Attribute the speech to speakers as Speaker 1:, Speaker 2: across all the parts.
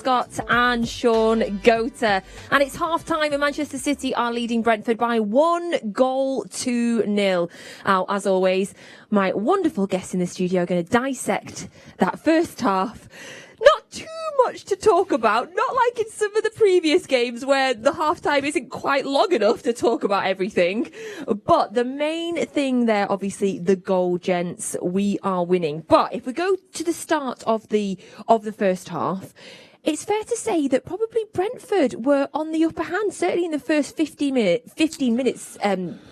Speaker 1: Lescott and Shaun Gota. And it's half-time and Manchester City are leading Brentford by 1-0. As always, my wonderful guests in the studio are going to dissect that first half. Not too much to talk about, not like in some of the previous games where the half-time isn't quite long enough to talk about everything. But the main thing there, obviously, the goal, gents. We are winning. But if we go to the start of the first half, it's fair to say that probably Brentford were on the upper hand, certainly in the first 15 minutes,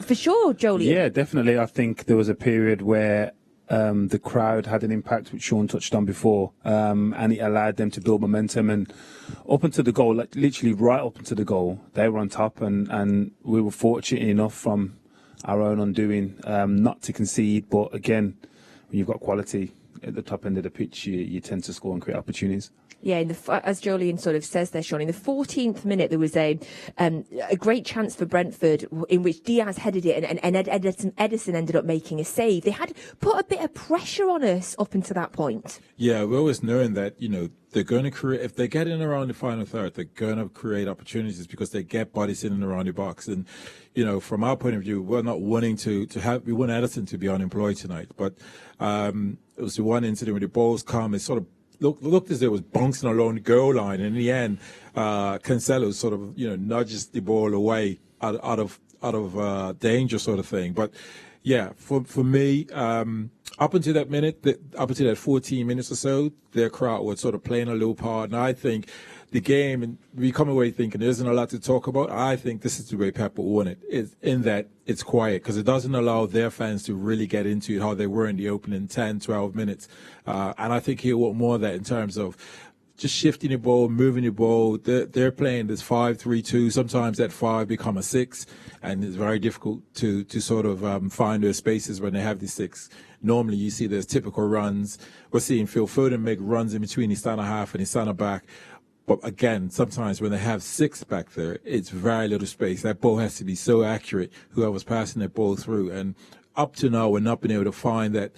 Speaker 1: for sure, Joleon.
Speaker 2: Yeah, definitely. I think there was a period where the crowd had an impact, which Shaun touched on before, and it allowed them to build momentum. And up until the goal, like literally right up until the goal, they were on top, and we were fortunate enough from our own undoing not to concede. But again, when you've got quality at the top end of the pitch, you tend to score and create opportunities.
Speaker 1: Yeah, as Joleon sort of says there, Shaun, in the 14th minute, there was a great chance for Brentford in which Diaz headed it and Edison ended up making a save. They had put a bit of pressure on us up until that point.
Speaker 3: Yeah, we're always knowing that, they're going to create, if they get in around the final third, they're going to create opportunities because they get bodies in and around the box. And, from our point of view, we're not wanting we want Edison to be unemployed tonight. But it was the one incident where the balls come, it sort of looked as though it was bouncing along the goal line, and in the end, Cancelo sort of nudges the ball away out of danger, sort of thing. But yeah, for me, up until that minute, up until that 14 minutes or so, their crowd was sort of playing a little part, and I think the game, and we come away thinking there isn't a lot to talk about. I think this is the way Pep will win it, is in that it's quiet, because it doesn't allow their fans to really get into it how they were in the opening 10, 12 minutes. And I think he'll want more of that in terms of just shifting the ball, moving the ball. They're playing this 5-3-2. Sometimes that 5 become a 6, and it's very difficult to sort of find those spaces when they have the 6. Normally you see there's typical runs. We're seeing Phil Foden make runs in between his centre half and his centre back. But again, sometimes when they have 6 back there, it's very little space. That ball has to be so accurate, whoever's passing that ball through. And up to now, we're not been able to find that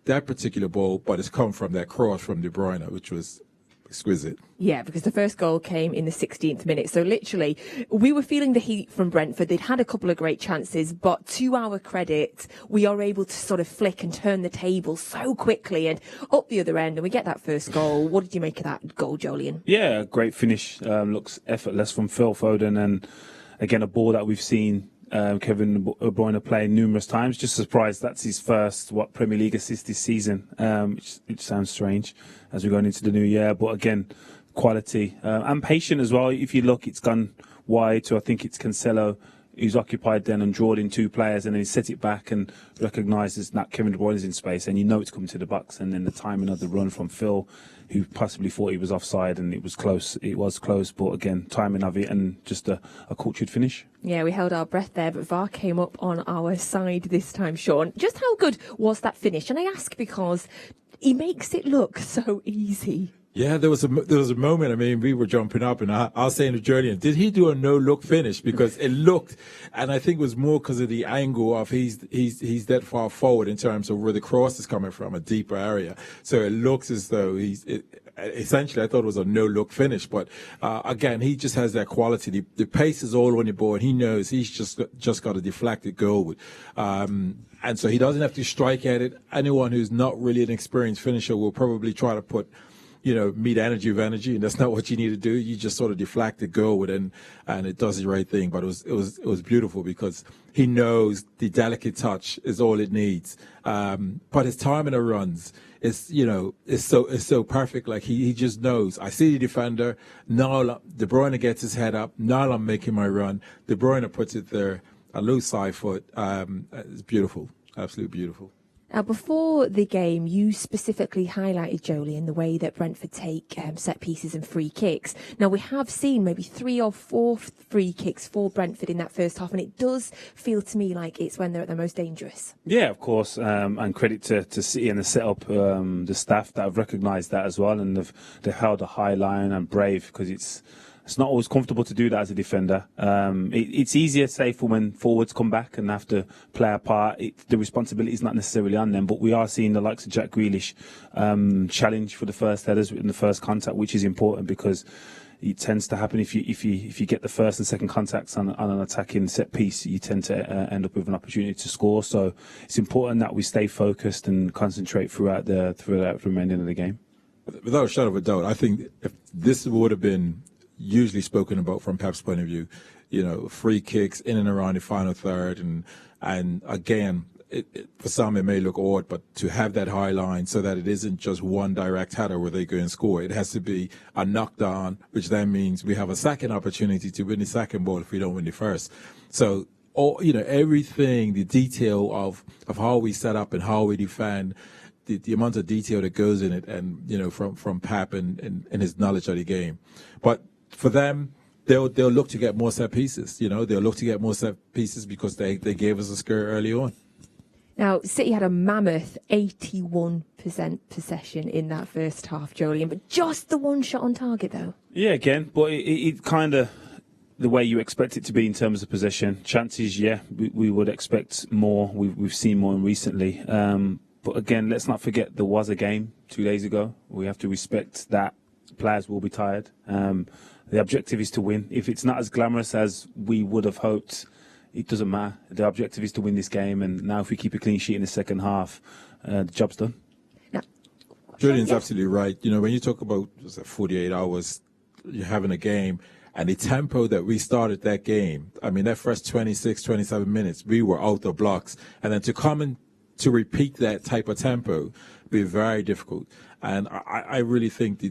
Speaker 3: particular ball, but it's come from that cross from De Bruyne, which was exquisite.
Speaker 1: Yeah, because the first goal came in the 16th minute. So literally, we were feeling the heat from Brentford. They'd had a couple of great chances, but to our credit, we are able to sort of flick and turn the table so quickly and up the other end, and we get that first goal. What did you make of that goal, Joleon?
Speaker 2: Yeah, great finish. Looks effortless from Phil Foden, and again, a ball that we've seen Kevin De Bruyne playing numerous times. Just surprised that's his first Premier League assist this season, which sounds strange as we're going into the new year. But again, quality and patient as well. If you look, it's gone wide to, I think it's Cancelo, who's occupied then and drawed in 2 players, and then he set it back and recognises that Kevin De Bruyne is in space, and it's coming to the box. And then the timing of the run from Phil, who possibly thought he was offside, and it was close. It was close, but again, timing of it and just a cultured finish.
Speaker 1: Yeah, we held our breath there, but VAR came up on our side this time, Shaun. Just how good was that finish? And I ask because he makes it look so easy.
Speaker 3: Yeah, there was a moment. I mean, we were jumping up, and I was saying to Joleon, did he do a no-look finish? Because it looked, and I think it was more because of the angle of he's that far forward in terms of where the cross is coming from, a deeper area. So it looks as though essentially, I thought it was a no-look finish. But again, he just has that quality. The pace is all on the board. He knows he's just got a deflected goal. And so he doesn't have to strike at it. Anyone who's not really an experienced finisher will probably try to put meet energy of energy, and that's not what you need to do. You just sort of deflect the goal with, and it does the right thing. But it was beautiful because he knows the delicate touch is all it needs. But his timing of runs is so perfect. Like he just knows. I see the defender. Now De Bruyne gets his head up. Now I'm making my run. De Bruyne puts it there. A loose side foot. It's beautiful. Absolutely beautiful.
Speaker 1: Now, before the game, you specifically highlighted, Joleon, the way that Brentford take set pieces and free kicks. Now, we have seen maybe 3 or 4 free kicks for Brentford in that first half, and it does feel to me like it's when they're at their most dangerous. Yeah,
Speaker 2: of course, and credit to City and the setup, the staff that have recognised that as well, and they've held a high line and brave, because it's It's not always comfortable to do that as a defender. It's easier, say, for when forwards come back and have to play a part. The responsibility is not necessarily on them, but we are seeing the likes of Jack Grealish challenge for the first headers in the first contact, which is important because it tends to happen if you get the first and second contacts on an attacking set piece, you tend to end up with an opportunity to score. So it's important that we stay focused and concentrate throughout the remaining of the game.
Speaker 3: Without a shadow of a doubt, I think if this would have been usually spoken about from Pep's point of view, free kicks in and around the final third, and again, for some it may look odd, but to have that high line so that it isn't just one direct header where they go and score, it has to be a knockdown, which then means we have a second opportunity to win the second ball if we don't win the first. So, everything, the detail of how we set up and how we defend, the amount of detail that goes in it, and from Pep and his knowledge of the game. But for them, they'll look to get more set pieces. They'll look to get more set pieces because they gave us a scare early on.
Speaker 1: Now, City had a mammoth 81% possession in that first half, Joleon, but just the one shot on target, though. Yeah,
Speaker 2: again, but it kind of the way you expect it to be in terms of possession. Chances, we would expect more. We've seen more recently. But again, let's not forget there was a game 2 days ago. We have to respect that players will be tired. The objective is to win. If it's not as glamorous as we would have hoped, it doesn't matter. The objective is to win this game, and now if we keep a clean sheet in the second half, the job's done.
Speaker 3: Julian's absolutely right. When you talk about 48 hours, you're having a game, and the tempo that we started that game, I mean, that first 26, 27 minutes, we were out the blocks. And then to come and to repeat that type of tempo be very difficult. And I really think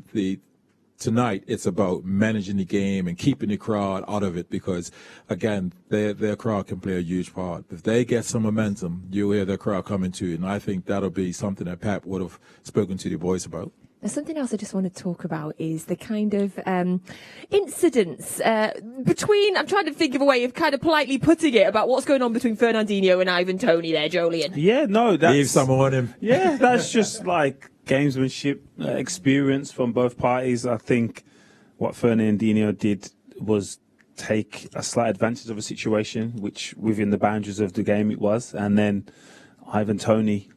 Speaker 3: tonight it's about managing the game and keeping the crowd out of it because, again, their crowd can play a huge part. If they get some momentum, you'll hear their crowd coming to you. And I think that'll be something that Pep would have spoken to the boys about.
Speaker 1: Now, something else I just want to talk about is the kind of incidents between, I'm trying to think of a way of kind of politely putting it, about what's going on between Fernandinho and Ivan Toney there, Joleon.
Speaker 2: Yeah, no, that's...
Speaker 3: Leave someone on him.
Speaker 2: Yeah, that's just like gamesmanship experience from both parties. I think what Fernandinho did was take a slight advantage of a situation, which within the boundaries of the game it was, and then Ivan Toney...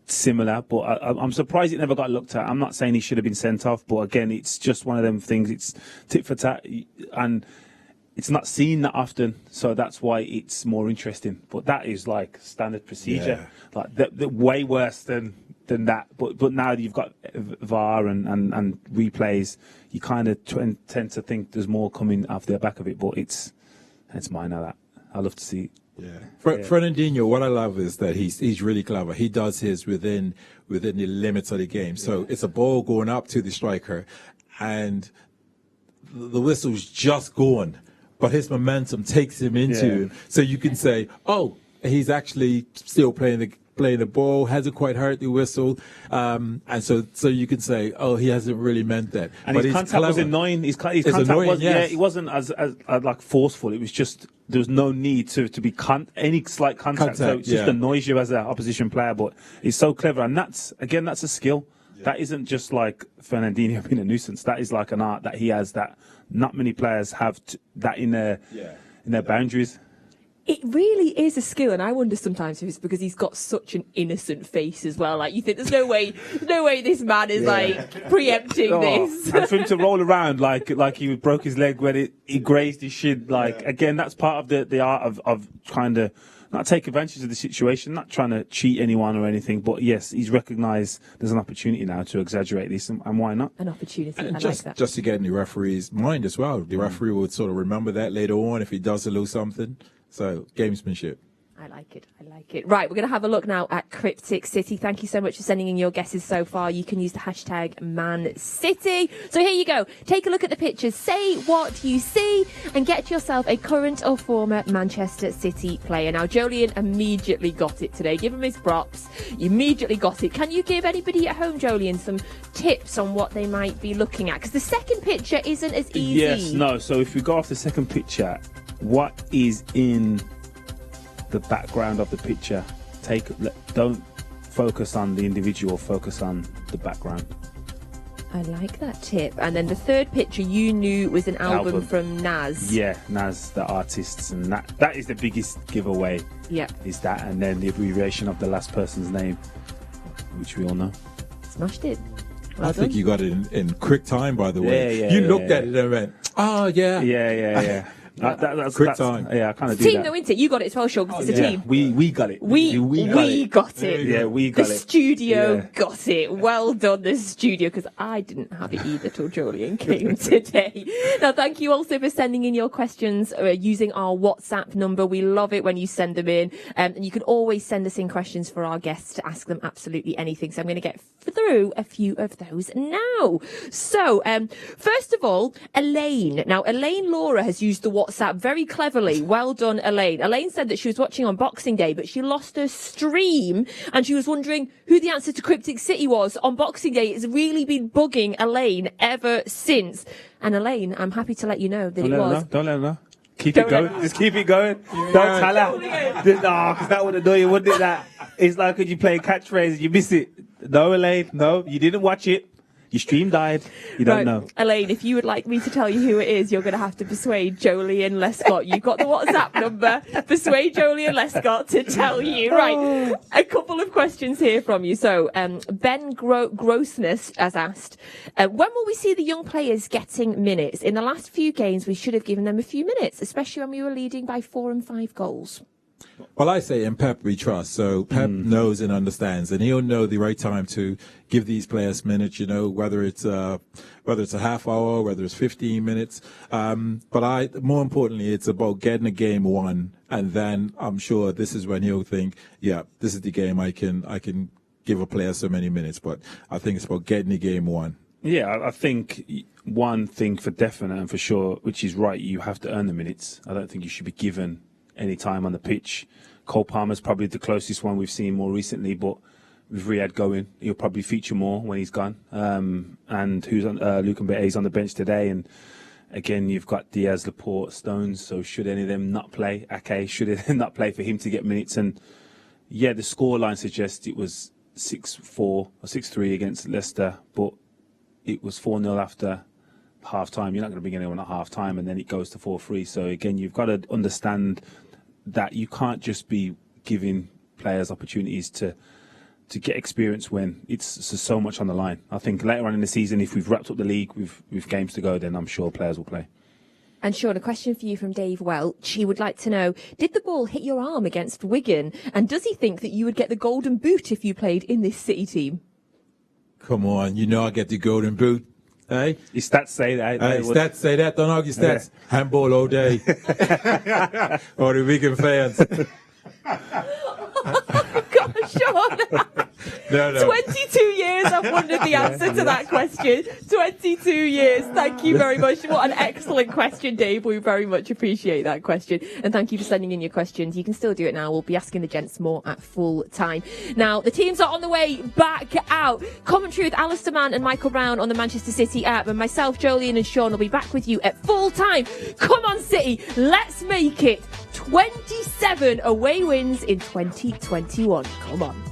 Speaker 2: similar, but I'm surprised it never got looked at. I'm not saying he should have been sent off, but again, it's just one of them things. It's tit for tat, and it's not seen that often, so that's why it's more interesting. But that is like standard procedure, like the way worse than that. But now you've got VAR and replays, you kind of tend to think there's more coming after the back of it. But it's minor. That I love to see it.
Speaker 3: Yeah. Fernandinho, what I love is that he's really clever. He does his within the limits of the game. So it's a ball going up to the striker, and the whistle's just going, but his momentum takes him into it. So you can say, oh, he's actually still playing the ball, hasn't quite heard the whistle, and so you can say, oh, he hasn't really meant that.
Speaker 2: And
Speaker 3: but
Speaker 2: his contact was annoying. His contact
Speaker 3: annoying,
Speaker 2: was, it wasn't as like forceful. It was just there was no need to be any slight contact. So it just annoys you as an opposition player. But it's so clever, and that's a skill. Yeah. That isn't just like Fernandinho being a nuisance. That is like an art that he has that not many players have that in their boundaries.
Speaker 1: It really is a skill, and I wonder sometimes if it's because he's got such an innocent face as well. Like, you think there's no way this man is like preempting this.
Speaker 2: And for him to roll around like he broke his leg when he grazed his shin, again, that's part of the art of trying to not take advantage of the situation, not trying to cheat anyone or anything. But yes, he's recognised there's an opportunity now to exaggerate this, and why not?
Speaker 1: An opportunity, and I
Speaker 3: just
Speaker 1: like that.
Speaker 3: Just to get in the referee's mind as well. The referee would sort of remember that later on if he does lose something. So, gamesmanship.
Speaker 1: I like it. Right, we're going to have a look now at Cryptic City. Thank you so much for sending in your guesses so far. You can use the hashtag ManCity. So here you go. Take a look at the pictures. Say what you see and get yourself a current or former Manchester City player. Now, Joleon immediately got it today. Give him his props. You immediately got it. Can you give anybody at home, Joleon, some tips on what they might be looking at? Because the second picture isn't as easy.
Speaker 2: Yes, no. So if we go off the second picture, what is in the background of the picture? Don't focus on the individual, focus on the background.
Speaker 1: I like that tip. And then the third picture you knew was an album from Nas.
Speaker 2: Yeah, Nas, the artists, and that is the biggest giveaway.
Speaker 1: Yeah.
Speaker 2: Is that, and then the abbreviation of the last person's name, which we all know.
Speaker 1: Smashed it. Well
Speaker 3: I think you got it in quick time, by the way.
Speaker 2: Yeah,
Speaker 3: you looked at it and went, oh, yeah.
Speaker 2: Yeah. That's
Speaker 3: quick time.
Speaker 2: Yeah, I kind of do
Speaker 1: team
Speaker 2: that.
Speaker 1: though, isn't it? You got it as well, Shaun, because it's a team.
Speaker 2: We got it.
Speaker 1: We got it.
Speaker 2: Yeah, we got
Speaker 1: the
Speaker 2: it.
Speaker 1: The studio got it. Well done, the studio, because I didn't have it either till Joleon came today. Now, thank you also for sending in your questions using our WhatsApp number. We love it when you send them in. And you can always send us in questions for our guests to ask them absolutely anything. So I'm going to get through a few of those now. So, first of all, Elaine. Now, Elaine Laura has used the WhatsApp very cleverly. Well done, Elaine. Elaine said that she was watching on Boxing Day, but she lost her stream and she was wondering who the answer to Cryptic City was on Boxing Day. It's really been bugging Elaine ever since. And Elaine, I'm happy to let you know that
Speaker 2: Don't let her know. Keep it going. Just keep it going. Don't tell her. No, because that would annoy you, wouldn't it? It's like when you play catchphrase and you miss it. No, Elaine. No, you didn't watch it. Your stream died. You don't know.
Speaker 1: Elaine, if you would like me to tell you who it is, you're going to have to persuade Joleon Lescott. You've got the WhatsApp number. Persuade Joleon Lescott to tell you. Right. A couple of questions here from you. So, Ben Grossness has asked, when will we see the young players getting minutes? In the last few games, we should have given them a few minutes, especially when we were leading by 4 and 5 goals.
Speaker 3: Well, I say in Pep we trust. So Pep knows and understands, and he'll know the right time to give these players minutes. You know, whether it's a half hour, whether it's 15 minutes. But more importantly, it's about getting a game won, and then I'm sure this is when he'll think, yeah, this is the game I can give a player so many minutes. But I think it's about getting the game won.
Speaker 2: Yeah, I think one thing for definite and for sure, which is right, you have to earn the minutes. I don't think you should be given any time on the pitch. Cole Palmer's probably the closest one we've seen more recently, but with Riyad going, he'll probably feature more when he's gone. And who's on? Luke Mbete's on the bench today, and again you've got Diaz, Laporte, Stones. So should any of them not play? Ake, should they not play for him to get minutes? And yeah, the scoreline suggests it was 6-4 or 6-3 against Leicester, but it was 4-0 after half time. You're not going to bring anyone at half time, and then it goes to 4-3. So again, you've got to understand that you can't just be giving players opportunities to get experience when it's so much on the line. I think later on in the season, if we've wrapped up the league with games to go, then I'm sure players will play.
Speaker 1: And Shaun, a question for you from Dave Welch. He would like to know, did the ball hit your arm against Wigan? And does he think that you would get the golden boot if you played in this City team?
Speaker 3: Come on, you know I get the golden boot. Hey?
Speaker 2: Your stats say that.
Speaker 3: Stats say that. Don't argue stats. Yeah. Handball all day. Or the Wigan fans.
Speaker 1: Oh, gosh, Shaun.
Speaker 3: No.
Speaker 1: 22 years I've wondered the answer to that question. 22 years. Thank you very much. What an excellent question, Dave. We very much appreciate that question. And thank you for sending in your questions. You can still do it now. We'll be asking the gents more at full time. Now, the teams are on the way back out. Commentary with Alistair Mann and Michael Brown on the Manchester City app. And myself, Joleon and Shaun will be back with you at full time. Come on, City. Let's make it 27 away wins in 2021. Come on.